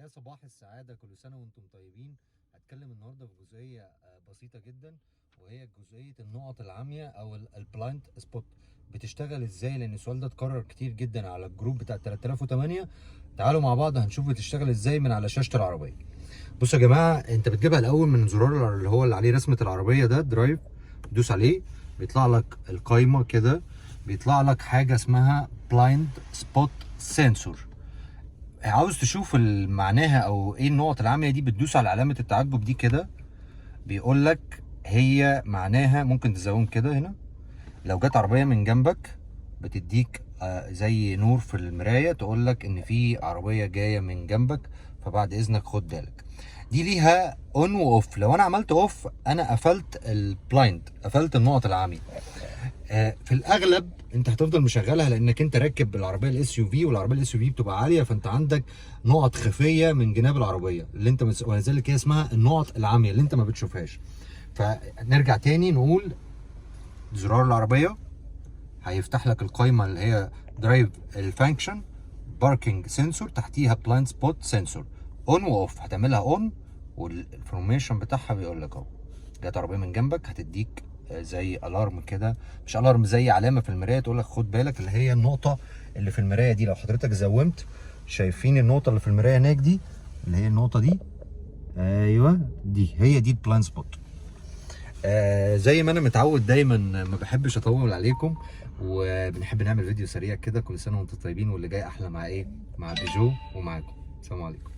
يا صباح السعادة، كل سنة وانتم طيبين. هتكلم النهاردة في جزئية بسيطة جدا، وهي جزئية النقط العامية او البلايند سبوت. بتشتغل ازاي؟ لان السؤال ده اتكرر كتير جدا على الجروب بتاع 3008. تعالوا مع بعض هنشوف بتشتغل ازاي من على شاشة العربية. بصوا يا جماعة، انت بتجيبها الاول من زرار اللي هو اللي عليه رسمة العربية ده، درايف. تدوس عليه بيطلع لك القايمة كده، بيطلع لك حاجة اسمها بلايند سبوت سنسور. عاوز تشوف معناها او ايه النقط العاميه دي، بتدوس على علامه التعجب دي كده. بيقول لك هي معناها، ممكن تزوم كده هنا، لو جت عربيه من جنبك بتديك زي نور في المرايه تقول لك ان في عربيه جايه من جنبك، فبعد اذنك خد بالك. دي ليها اون واوف. لو انا عملت اوف انا قفلت البلايند، قفلت النقط العاميه. في الاغلب انت هتفضل مشغلها لانك انت راكب العربيه الاس يو في، والعربيه الاس يو في بتبقى عاليه، فانت عندك نقط خفيه من جناب العربيه اللي انت ولذلك هي اسمها النقط العاميه اللي انت ما بتشوفهاش. فنرجع تاني نقول زرار العربيه هيفتح لك القائمه اللي هي درايف الفانكشن باركينج سنسور، تحتيها بلايند سبوت سنسور. اون واوف هتعملها اون، والانفورميشن بتاعها بيقول لك اهو جت عربيه من جنبك، هتديك زي الارم كده، مش الارم، زي علامه في المرايه تقول لك خد بالك، اللي هي النقطه اللي في المرايه دي. لو حضرتك زومت شايفين النقطه اللي في المرايه هناك دي، اللي هي النقطه دي، ايوه دي هي دي البلايند سبوت. زي ما انا متعود دايما ما بحبش اطول عليكم، وبنحب نعمل فيديو سريع كده. كل سنه وانتم طيبين، واللي جاي احلى مع ايه؟ مع بيجو ومعاكم. السلام عليكم.